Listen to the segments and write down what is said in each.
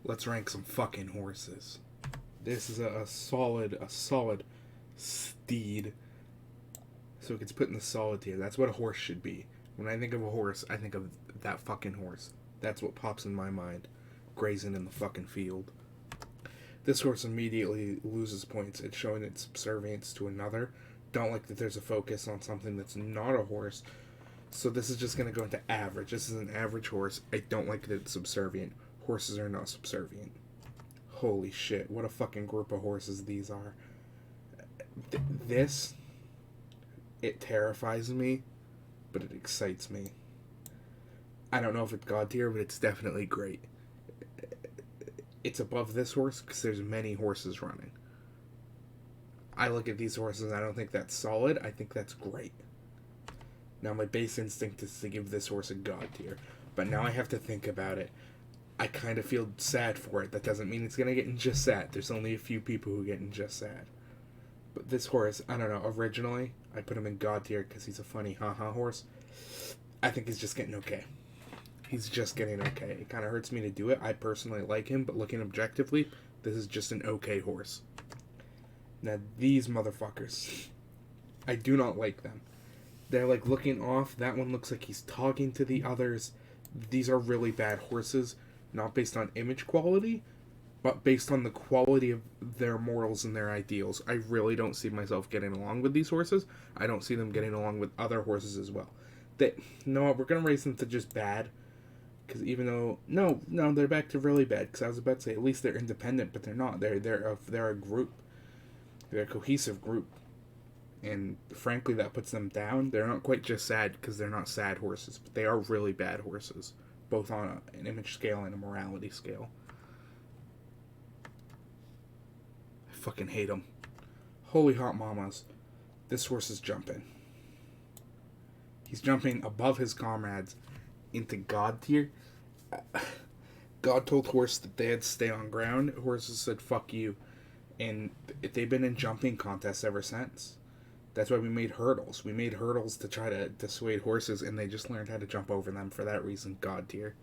let's rank some fucking horses. This is a solid steed. So it gets put in the solid tier. That's what a horse should be. When I think of a horse, I think of that fucking horse. That's what pops in my mind. Grazing in the fucking field. This horse immediately loses points. It's showing its subservience to another. Don't like that there's a focus on something that's not a horse. So this is just going to go into average. This is an average horse. I don't like that it's subservient. Horses are not subservient. Holy shit, what a fucking group of horses these are. This, it terrifies me, but it excites me. I don't know if it's God tier, but it's definitely great. It's above this horse because there's many horses running. I look at these horses and I don't think that's solid. I think that's great. Now my base instinct is to give this horse a God tier. But now I have to think about it. I kind of feel sad for it. That doesn't mean it's going to get in just sad. There's only a few people who get in just sad. But this horse, I don't know, originally I put him in God tier because he's a funny haha horse. I think he's just getting okay. He's just getting okay. It kind of hurts me to do it. I personally like him, but looking objectively, this is just an okay horse. Now, these motherfuckers, I do not like them. They're like looking off. That one looks like he's talking to the others. These are really bad horses, not based on image quality, but based on the quality of their morals and their ideals. I really don't see myself getting along with these horses. I don't see them getting along with other horses as well. No, we're going to raise them to just bad. Because even though... No, they're back to really bad. Because I was about to say, at least they're independent, but they're not. They're a group. They're a cohesive group. And frankly, that puts them down. They're not quite just sad because they're not sad horses. But they are really bad horses. Both on an image scale and a morality scale. I fucking hate them. Holy hot mamas. This horse is jumping. He's jumping above his comrades into God tier. God told horse that they had to stay on ground. Horses said, fuck you. And they've been in jumping contests ever since. That's why we made hurdles. We made hurdles to try to dissuade horses, and they just learned how to jump over them. For that reason, God tier.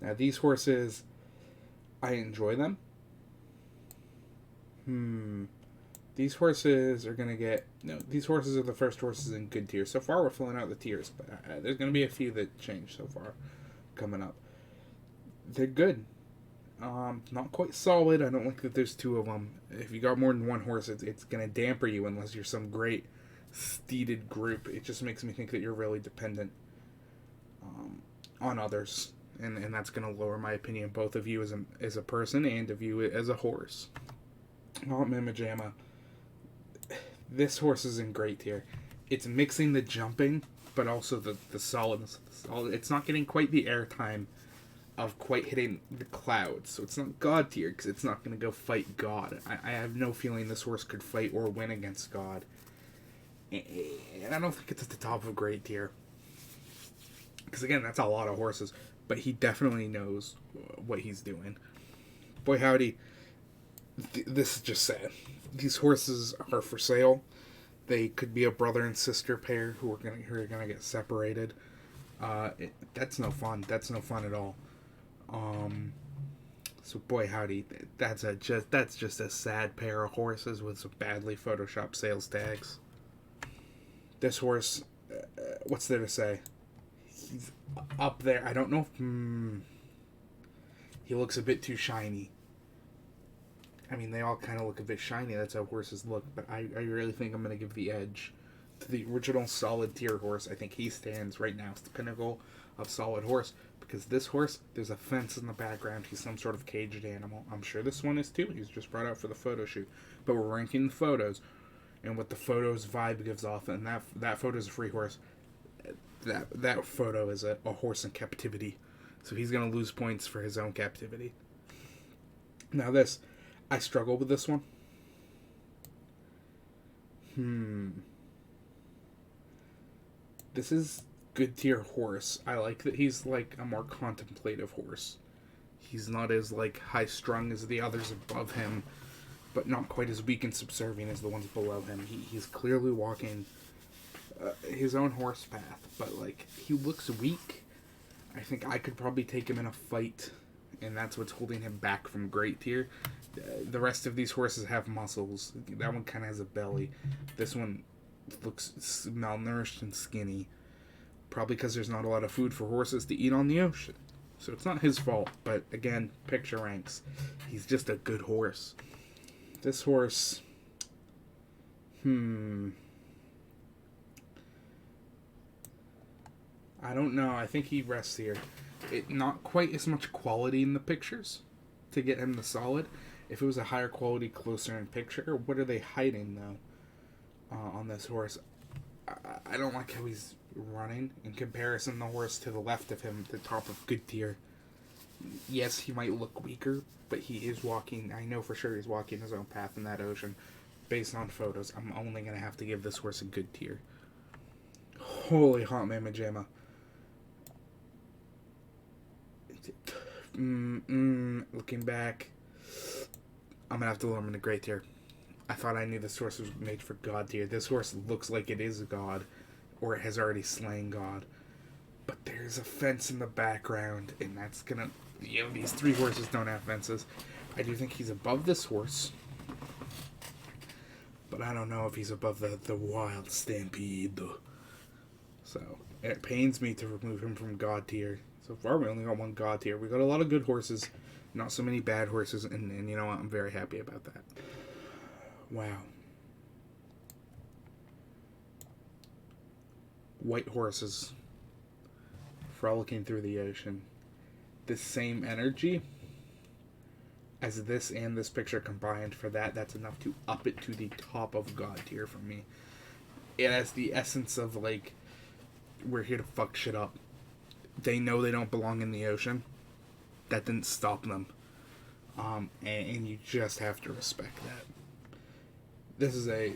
Now, these horses, I enjoy them. These horses are going to get... No, these horses are the first horses in good tier. So far, we're filling out the tiers, but there's going to be a few that change so far coming up. They're good. Not quite solid. I don't like that there's two of them. If you got more than one horse, it's going to damper you unless you're some great steeded group. It just makes me think that you're really dependent on others. And that's going to lower my opinion, both of you as a person and of you as a horse. Oh, Mimajama. This horse is in great tier. It's mixing the jumping, but also the solidness. It's not getting quite the airtime of quite hitting the clouds. So it's not God tier, because it's not going to go fight God. I have no feeling this horse could fight or win against God. And I don't think it's at the top of great tier. Because again, that's a lot of horses. But he definitely knows what he's doing. Boy howdy, this is just sad. These horses are for sale. They could be a brother and sister pair who are gonna get separated. That's no fun. That's no fun at all. So boy howdy, that's just a sad pair of horses with some badly photoshopped sales tags. This horse, what's there to say? He's up there. I don't know if he looks a bit too shiny. I mean, they all kind of look a bit shiny. That's how horses look. But I really think I'm going to give the edge to the original solid tier horse. I think he stands right now as the pinnacle of solid horse. Because this horse, there's a fence in the background. He's some sort of caged animal. I'm sure this one is too. He's just brought out for the photo shoot. But we're ranking the photos and what the photo's vibe gives off. And that photo's a free horse. That photo is a horse in captivity. So he's going to lose points for his own captivity. Now this... I struggle with this one. This is good tier horse. I like that he's like a more contemplative horse. He's not as like high strung as the others above him, but not quite as weak and subservient as the ones below him. He's clearly walking his own horse path, but like he looks weak. I think I could probably take him in a fight and that's what's holding him back from great tier. The rest of these horses have muscles. That one kind of has a belly. This one looks malnourished and skinny. Probably because there's not a lot of food for horses to eat on the ocean. So it's not his fault, but again, picture ranks. He's just a good horse. This horse... I don't know. I think he rests here. Not quite as much quality in the pictures to get him the solid. If it was a higher quality, closer in picture, what are they hiding, though, on this horse? I don't like how he's running. In comparison, the horse to the left of him, the top of good tier. Yes, he might look weaker, but he is walking. I know for sure he's walking his own path in that ocean. Based on photos, I'm only going to have to give this horse a good tier. Holy hot mama jamma. Looking back, I'm going to have to lower him in a great tier. I thought I knew this horse was made for God tier. This horse looks like it is God, or it has already slain God. But there's a fence in the background, and that's going to... these three horses don't have fences. I do think he's above this horse. But I don't know if he's above the wild stampede. So, it pains me to remove him from God tier. So far, we only got one God tier. We got a lot of good horses, not so many bad horses, and you know what? I'm very happy about that. Wow. White horses frolicking through the ocean. The same energy as this and this picture combined. For that's enough to up it to the top of God tier for me. It has the essence of, like, we're here to fuck shit up. They know they don't belong in the ocean. That didn't stop them. And you just have to respect that. This is a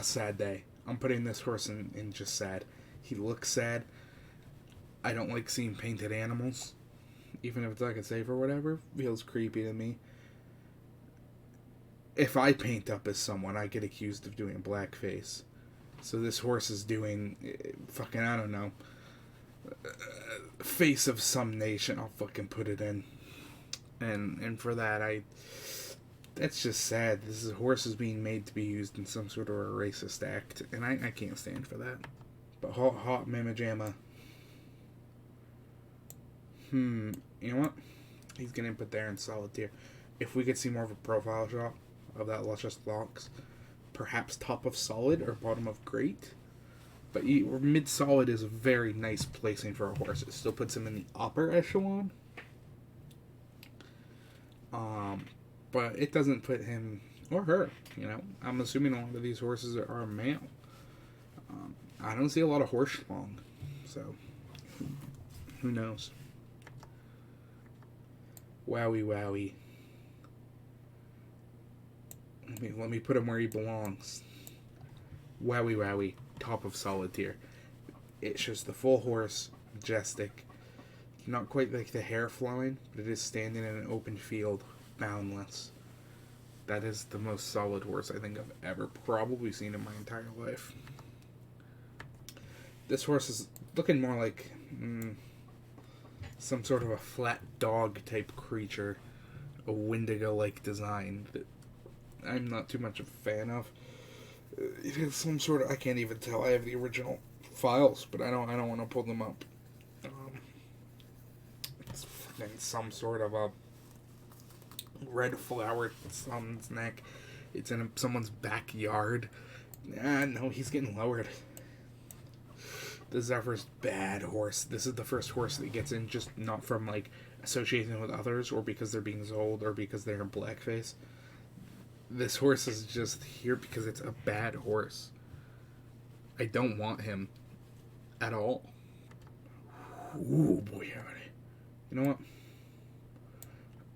sad day. I'm putting this horse in just sad. He looks sad. I don't like seeing painted animals. Even if it's like a safe or whatever. Feels creepy to me. If I paint up as someone, I get accused of doing blackface. So this horse is doing fucking, I don't know, face of some nation. I'll fucking put it in. And for that, that's just sad. This horse is being made to be used in some sort of a racist act. And I can't stand for that. But hot mama jamma. You know what? He's getting put there in solid tier. If we could see more of a profile shot of that luscious locks, perhaps top of solid or bottom of great. But mid-solid is a very nice placing for a horse. It still puts him in the upper echelon. But it doesn't put him, or her, you know. I'm assuming a lot of these horses are male. I don't see a lot of horse schlong. So, who knows? Wowie wowie. Let me put him where he belongs. Wowie wowie. Top of solid tier. It shows the full horse. Majestic. Not quite like the hair flowing, but it is standing in an open field. Boundless. That is the most solid horse I think I've ever probably seen in my entire life. This horse is looking more like some sort of a flat dog type creature. A Wendigo-like design that I'm not too much of a fan of. It has some sort of... I can't even tell. I have the original files, but I don't want to pull them up. It's fucking some sort of a red flower at someone's neck. It's in someone's backyard. No, he's getting lowered. This is our first bad horse. This is the first horse that gets in, just not from, like, associating with others, or because they're being sold, or because they're in blackface. This horse is just here because it's a bad horse. I don't want him at all. Ooh, boy, howdy. You know what?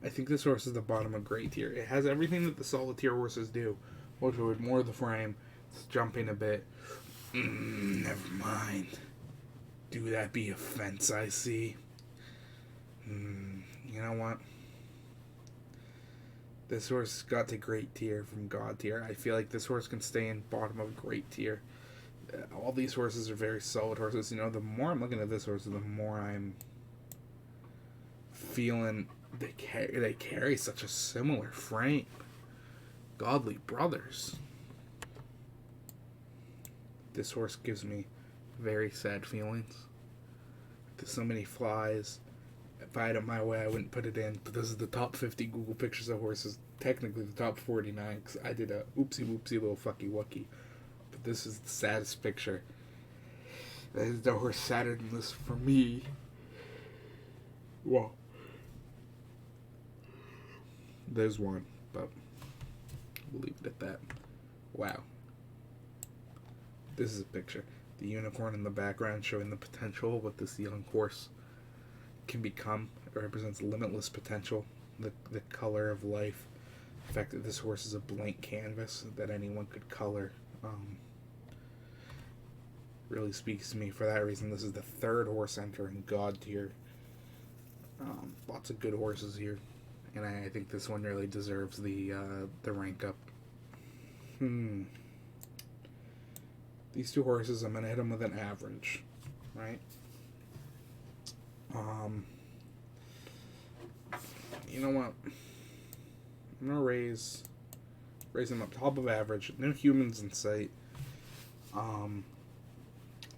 I think this horse is the bottom of great tier. It has everything that the solid tier horses do. With more of the frame. It's jumping a bit. Never mind. Do that be a fence I see? You know what? This horse got to great tier from God tier. I feel like this horse can stay in bottom of great tier. All these horses are very solid horses. You know, the more I'm looking at this horse, the more I'm feeling they carry such a similar frame. Godly brothers. This horse gives me very sad feelings. There's so many flies. If I had it my way, I wouldn't put it in. But this is the top 50 Google pictures of horses. Technically the top 49, because I did a oopsie whoopsie little fucky wucky. But this is the saddest picture. That is the horse sadder than this for me. Well, there's one, but we'll leave it at that. Wow. This is a picture. The unicorn in the background showing the potential of what this young horse can become. It represents limitless potential, the color of life. The fact that this horse is a blank canvas that anyone could color really speaks to me. For that reason, this is the third horse entering God tier. Lots of good horses here, and I think this one really deserves the rank up. These two horses, I'm gonna hit them with an average, right? You know what? I'm gonna raise them up top of average. No humans in sight.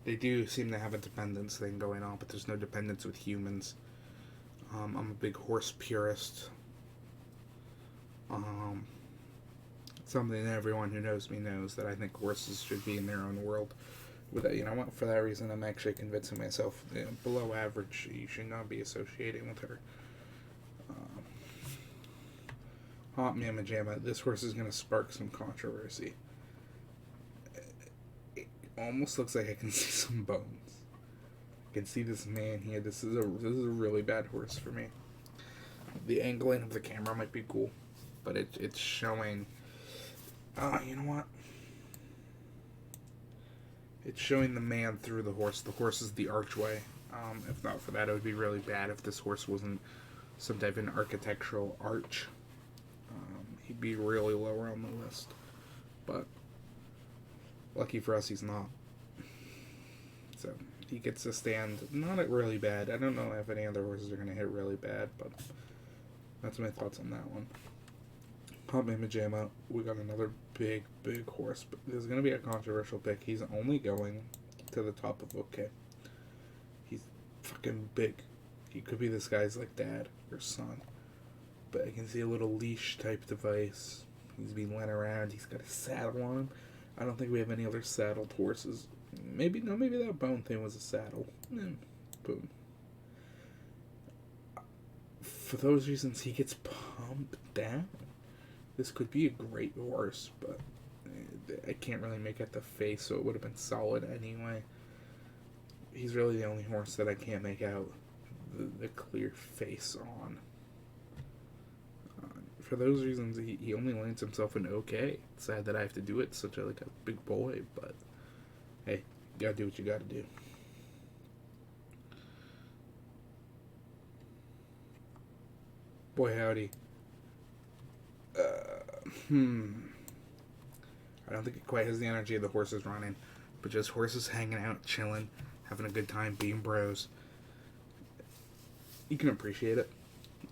They do seem to have a dependence thing going on, but there's no dependence with humans. I'm a big horse purist. Something that everyone who knows me knows, that I think horses should be in their own world. With that, you know what? For that reason, I'm actually convincing myself, below average, you should not be associating with her. Hot Mama Jamma, this horse is going to spark some controversy. It almost looks like I can see some bones. I can see this man here. This is a really bad horse for me. The angling of the camera might be cool, but it's showing. You know what? It's showing the man through the horse. The horse is the archway. If not for that, it would be really bad if this horse wasn't some type of an architectural arch. He'd be really lower on the list. But lucky for us, he's not. So he gets to stand not at really bad. I don't know if any other horses are going to hit really bad, but that's my thoughts on that one. Hot Mama Jamma, we got another big horse, but there's going to be a controversial pick. He's only going to the top of okay. He's fucking big. He could be this guy's like dad or son, but I can see a little leash type device. He's being led around. He's got a saddle on him. I don't think we have any other saddled horses. Maybe that bone thing was a saddle. Boom. For those reasons, he gets pumped down. This could be a great horse, but I can't really make out the face, so it would have been solid anyway. He's really the only horse that I can't make out the clear face on. For those reasons, he only lands himself an okay. It's sad that I have to do it, such a big boy, but hey, you gotta do what you gotta do. Boy howdy. I don't think it quite has the energy of the horses running, but just horses hanging out, chilling, having a good time, being bros. You can appreciate it.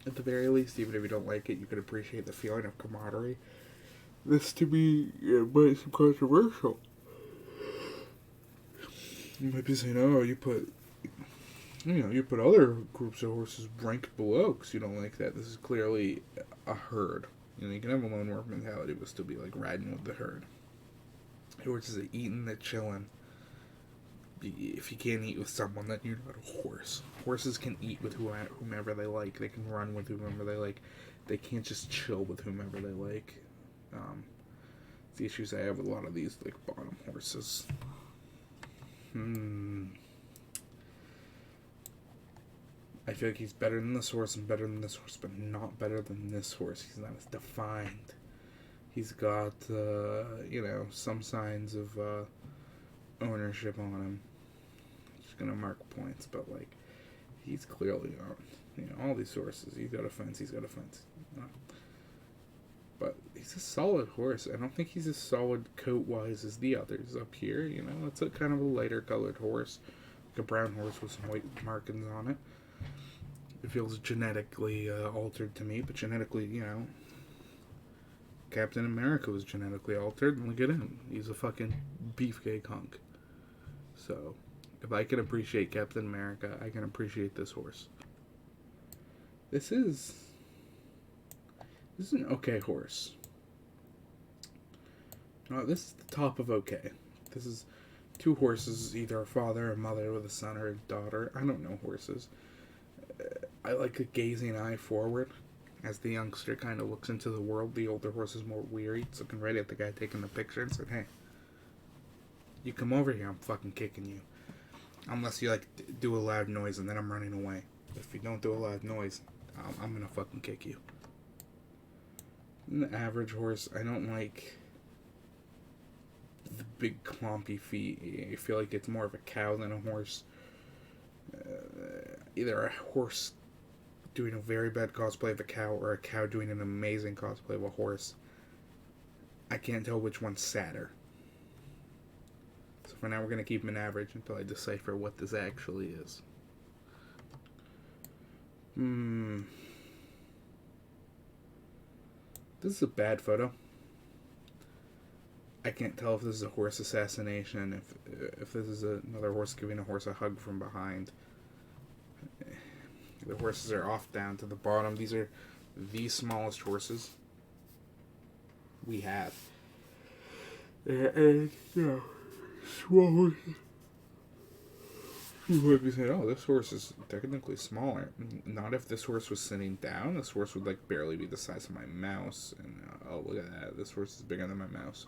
At the very least, even if you don't like it, you can appreciate the feeling of camaraderie. This to me might seem controversial. You might be saying, "Oh, you put other groups of horses ranked below because you don't like that." This is clearly a herd. You can have a lone wolf mentality, but still be riding with the herd. Horses are eating, they're chilling. If you can't eat with someone, then you're not a horse. Horses can eat with whomever they like. They can run with whomever they like. They can't just chill with whomever they like. The issues I have with a lot of these bottom horses. I feel like he's better than this horse and better than this horse, but not better than this horse. He's not as defined. He's got, some signs of ownership on him. He's going to mark points, but, he's clearly on, all these horses. He's got a fence. But he's a solid horse. I don't think he's as solid coat-wise as the others up here, It's a kind of a lighter colored horse. Like a brown horse with some white markings on it. It feels genetically altered to me, but genetically, Captain America was genetically altered, and look at him. He's a fucking beefcake hunk. So, if I can appreciate Captain America, I can appreciate this horse. This is an okay horse. This is the top of okay. This is two horses, either a father or mother with a son or a daughter. I don't know horses. I like a gazing eye forward. As the youngster kind of looks into the world, the older horse is more weary. It's looking right at the guy taking the picture and said, hey, you come over here, I'm fucking kicking you. Unless you, do a loud noise and then I'm running away. If you don't do a loud noise, I'm gonna fucking kick you. And the average horse, I don't like the big clompy feet. I feel like it's more of a cow than a horse. Either a horse doing a very bad cosplay of a cow or a cow doing an amazing cosplay of a horse. I can't tell which one's sadder. So for now we're going to keep them an average until I decipher what this actually is. This is a bad photo. I can't tell if this is a horse assassination, if this is another horse giving a horse a hug from behind. The horses are off down to the bottom. These are the smallest horses we have. And small horses. You might be saying, oh, this horse is technically smaller. Not if this horse was sitting down. This horse would, barely be the size of my mouse. And, oh, look at that. This horse is bigger than my mouse.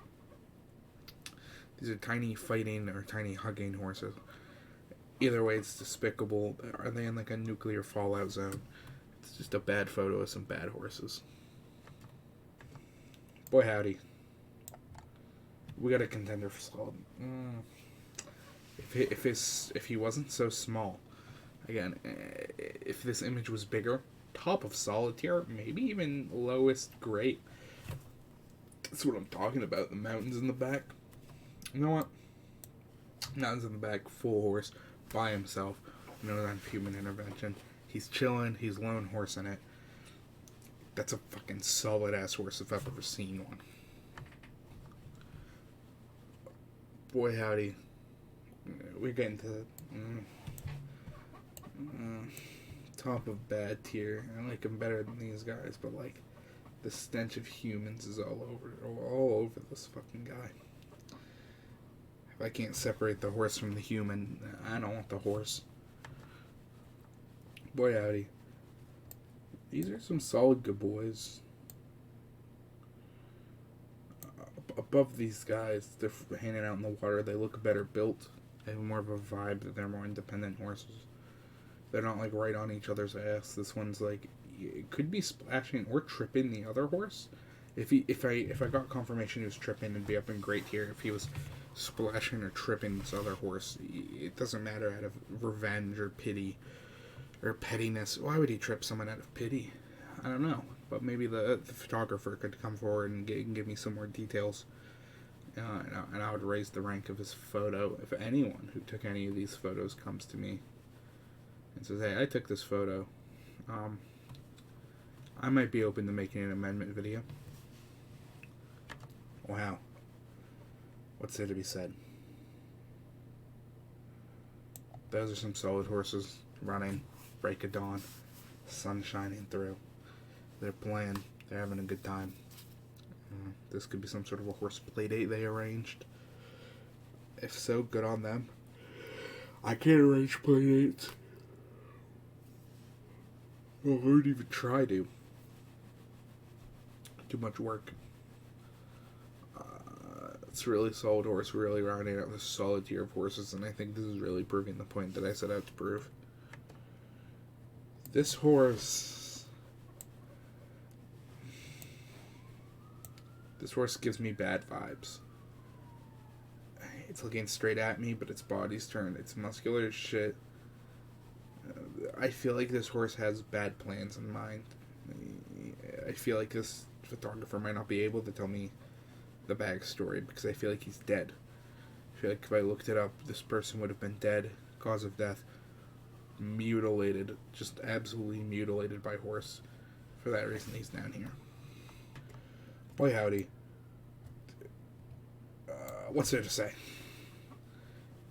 These are tiny fighting or tiny hugging horses. Either way, it's despicable. Are they in, a nuclear fallout zone? It's just a bad photo of some bad horses. Boy, howdy. We got a contender for solid. If he wasn't so small, again, if this image was bigger, top of solid tier, maybe even lowest great. That's what I'm talking about. The mountains in the back. You know what? Mountains in the back, full horse, by himself, no non-human intervention. He's chilling. He's lone horse in it. That's a fucking solid ass horse if I've ever seen one. Boy, howdy. We're getting to top of bad tier. I like him better than these guys, but the stench of humans is all over this fucking guy. If I can't separate the horse from the human, I don't want the horse. Boy, howdy. These are some solid good boys. Above these guys, they're hanging out in the water. They look better built. They have more of a vibe that they're more independent horses. They're not right on each other's ass. This one's it could be splashing or tripping the other horse. If I got confirmation he was tripping, it'd be up in great tier. If he was splashing or tripping this other horse, it doesn't matter out of revenge or pity or pettiness. Why would he trip someone out of pity? I don't know, but maybe the photographer could come forward and give me some more details, and I would raise the rank of his photo. If anyone who took any of these photos comes to me and says, hey, I took this photo, I might be open to making an amendment video. Wow. What's there to be said? Those are some solid horses running, break of dawn, sun shining through. They're playing. They're having a good time. This could be some sort of a horse play date they arranged. If so, good on them. I can't arrange play dates. I wouldn't even try to. Too much work. It's a really solid horse, really rounding out this solid tier of horses, and I think this is really proving the point that I set out to prove. This horse gives me bad vibes. It's looking straight at me, but its body's turned. It's muscular as shit. I feel like this horse has bad plans in mind. I feel like this photographer might not be able to tell me the backstory because I feel like he's dead. I feel like if I looked it up, this person would have been dead, cause of death, mutilated, just absolutely mutilated by horse. For that reason, he's down here. Boy, howdy. What's there to say?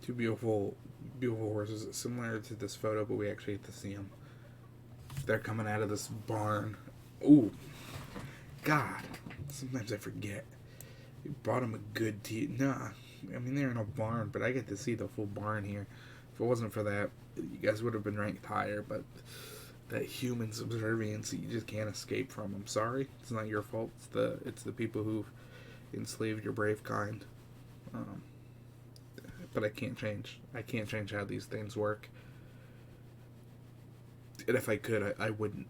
Two beautiful horses, similar to this photo, but we actually get to see them. They're coming out of this barn. Ooh, God. Sometimes I forget. We brought them a good tea. Nah, I mean, they're in a barn, but I get to see the full barn here. If it wasn't for that, you guys would have been ranked higher, but that human subservience, you just can't escape from. I'm sorry. It's not your fault. It's the people who've enslaved your brave kind. But I can't change. I can't change how these things work. And if I could, I wouldn't.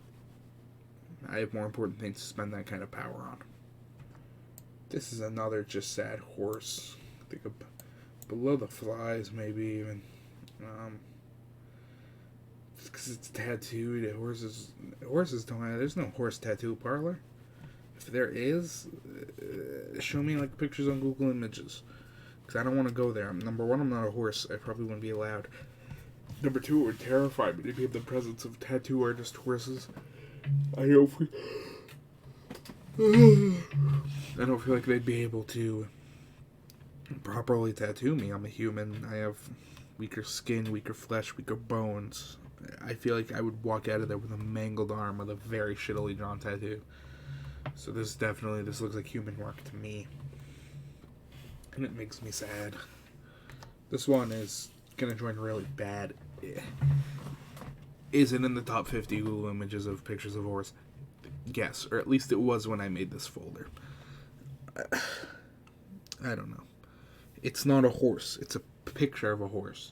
I have more important things to spend that kind of power on. This is another just sad horse. I think below the flies, maybe even. Because it's tattooed. Horses don't have. There's no horse tattoo parlor. If there is, show me like pictures on Google Images. Because I don't want to go there. Number one, I'm not a horse. I probably wouldn't be allowed. Number two, it would terrify me to be in the presence of tattoo artist horses. I don't feel like they'd be able to properly tattoo me. I'm a human. I have weaker skin, weaker flesh, weaker bones. I feel like I would walk out of there with a mangled arm with a very shittily drawn tattoo. So this looks like human work to me. And it makes me sad. This one is gonna join really bad. Is it in the top 50 Google images of pictures of horse? Yes, or at least it was when I made this folder. I don't know. It's not a horse. It's a picture of a horse.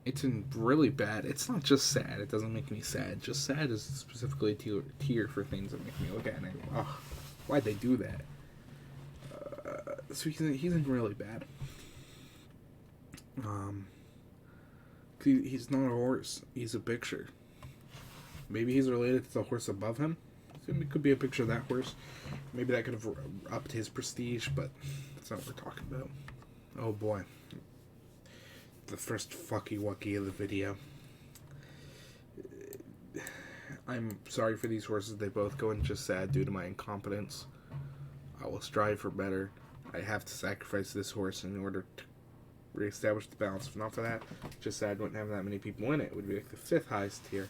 It's in really bad. It's not just sad. It doesn't make me sad. Just sad is specifically a tier for things that make me look at it and I go, oh, why'd they do that? So he's in really bad. He's not a horse. He's a picture. Maybe he's related to the horse above him. It could be a picture of that horse. Maybe that could have upped his prestige, but that's not what we're talking about. Oh boy. The first fucky wucky of the video. I'm sorry for these horses. They both go in just sad due to my incompetence. I will strive for better. I have to sacrifice this horse in order to reestablish the balance. If not for that, just sad wouldn't have that many people in it. It would be like the 5th highest tier.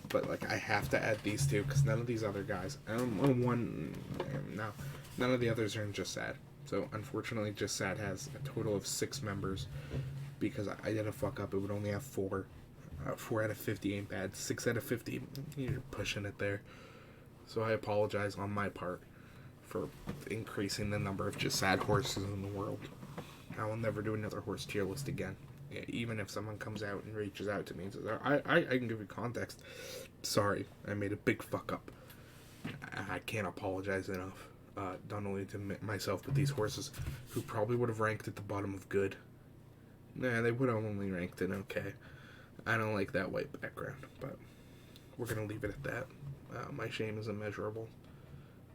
But like I have to add these two because none of these other guys, none of the others are in just sad. So unfortunately, just sad has a total of 6 members because I did a fuck up. It would only have 4. 4 out of 50 ain't bad. 6 out of 50, you're pushing it there. So I apologize on my part for increasing the number of just sad horses in the world. I will never do another horse tier list again. Yeah, even if someone comes out and reaches out to me and says, I can give you context. Sorry, I made a big fuck up. I can't apologize enough. Not only to myself, but these horses who probably would have ranked at the bottom of good. Nah, they would have only ranked in okay. I don't like that white background, but we're going to leave it at that. My shame is immeasurable,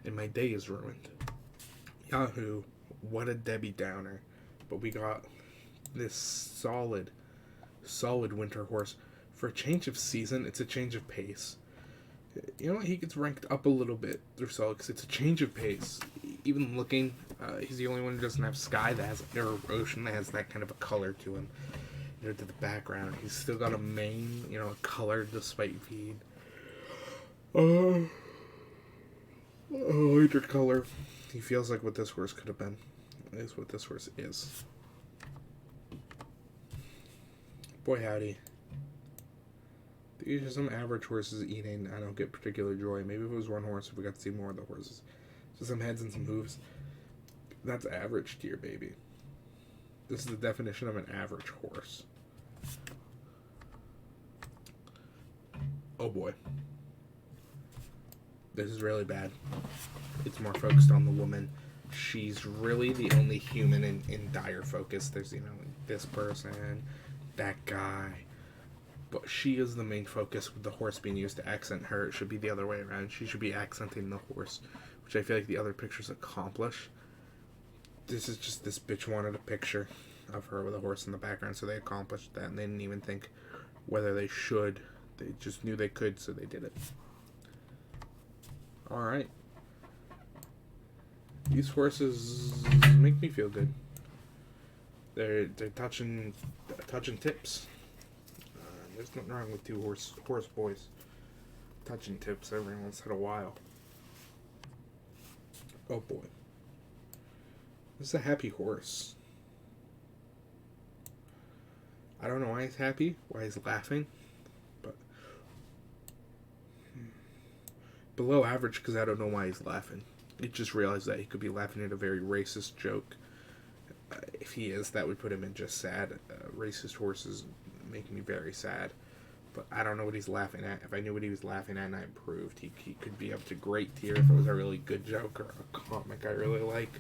and my day is ruined. Yahoo, what a Debbie Downer. But we got this solid winter horse. For a change of season, it's a change of pace. You know what? He gets ranked up a little bit or so because it's a change of pace. Even looking, he's the only one who doesn't have sky that has, or ocean that has that kind of a color to him. To the background, he's still got a mane, a color despite being a lighter color. He feels like what this horse could have been. Is what this horse is. Boy howdy. These are some average horses eating. I don't get particular joy. Maybe if it was one horse, if we got to see more of the horses. So some heads and some hooves. That's average tier, baby. This is the definition of an average horse. Oh boy. This is really bad. It's more focused on the woman. She's really the only human in dire focus. There's, this person, that guy. But she is the main focus with the horse being used to accent her. It should be the other way around. She should be accenting the horse, which I feel like the other pictures accomplish. This is just, this bitch wanted a picture of her with a horse in the background, so they accomplished that, and they didn't even think whether they should. They just knew they could, so they did it. Alright. These horses make me feel good. They're touching tips. There's nothing wrong with two horse boys touching tips every once in a while. Oh boy. This is a happy horse. I don't know why he's happy, why he's laughing, but below average because I don't know why he's laughing. I just realized that he could be laughing at a very racist joke. If he is, that would put him in just sad. Racist horses make me very sad. But I don't know what he's laughing at. If I knew what he was laughing at and I improved, he could be up to great tier if it was a really good joke or a comic I really like.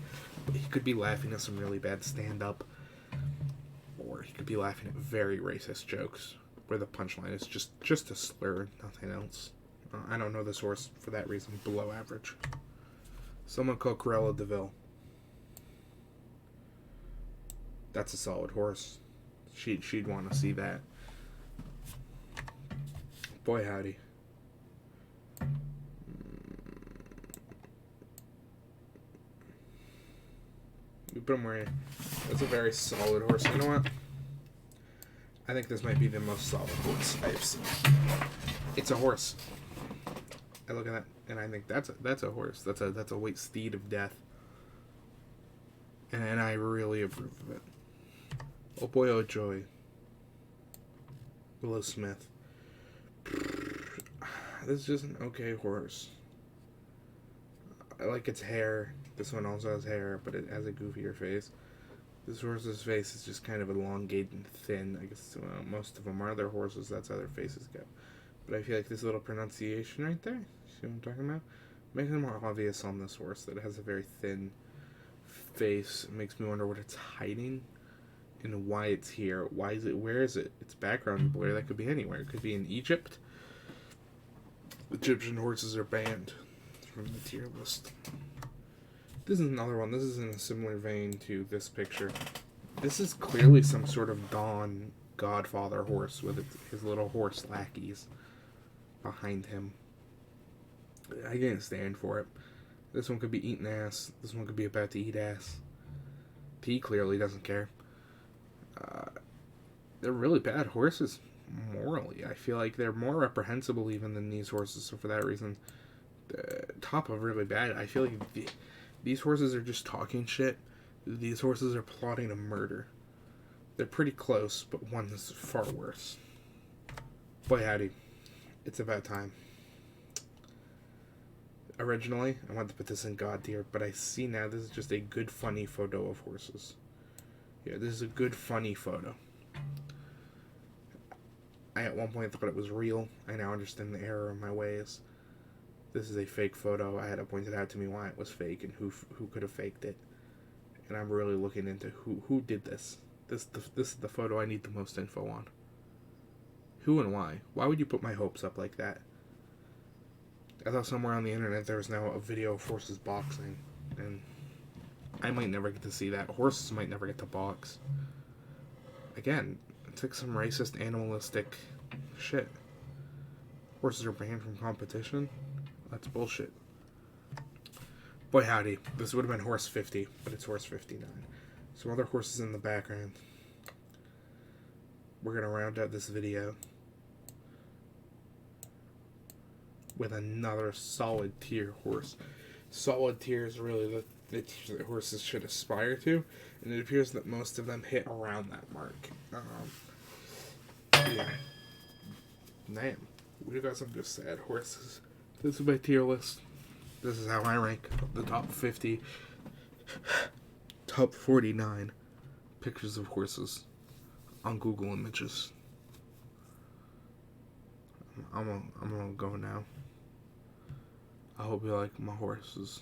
But he could be laughing at some really bad stand-up. Or he could be laughing at very racist jokes where the punchline is just a slur, nothing else. I don't know this horse for that reason. Below average. Someone call Cruella de Vil. That's a solid horse. She'd want to see that. Boy howdy. We put him where that's a very solid horse. You know what? I think this might be the most solid horse I've seen. It's a horse. I look at that and I think that's a horse. That's a white steed of death. And I really approve of it. Oh boy, oh joy. Willow Smith. This is just an okay horse. I like its hair. This one also has hair, but it has a goofier face. This horse's face is just kind of elongated and thin. I guess most of them are their horses. That's how their faces go. But I feel like this little pronunciation right there, see what I'm talking about? Makes it more obvious on this horse that it has a very thin face. It makes me wonder what it's hiding and why it's here. Why is it? Where is it? Its background blur. That could be anywhere. It could be in Egypt. Egyptian horses are banned from the tier list. This is another one. This is in a similar vein to this picture. This is clearly some sort of Don Godfather horse with his little horse lackeys behind him. I can't stand for it. This one could be eating ass. This one could be about to eat ass. He clearly doesn't care. They're really bad horses morally. I feel like they're more reprehensible even than these horses, so for that reason, top of really bad. I feel like these horses are just talking shit. These horses are plotting a murder. They're pretty close, but one is far worse. Boy howdy. It's about time. Originally, I wanted to put this in God tier, but I see now this is just a good, funny photo of horses. Yeah, this is a good, funny photo. I at one point thought it was real. I now understand the error of my ways. This is a fake photo. I had it pointed out to me why it was fake and who could have faked it. And I'm really looking into who did this. This is the photo I need the most info on. Who and why? Why would you put my hopes up like that? I thought somewhere on the internet there was now a video of horses boxing, and I might never get to see that. Horses might never get to box. Again, it's like some racist, animalistic shit. Horses are banned from competition? That's bullshit. Boy howdy, this would have been horse 50, but it's horse 59. Some other horses in the background. We're going to round out this video with another solid tier horse. Solid tier is really the tier that horses should aspire to, and it appears that most of them hit around that mark. Yeah. Damn. We got some just sad horses. This is my tier list. This is how I rank the top 50, top 49 pictures of horses on Google Images. I'm gonna go now. I hope you like my horses.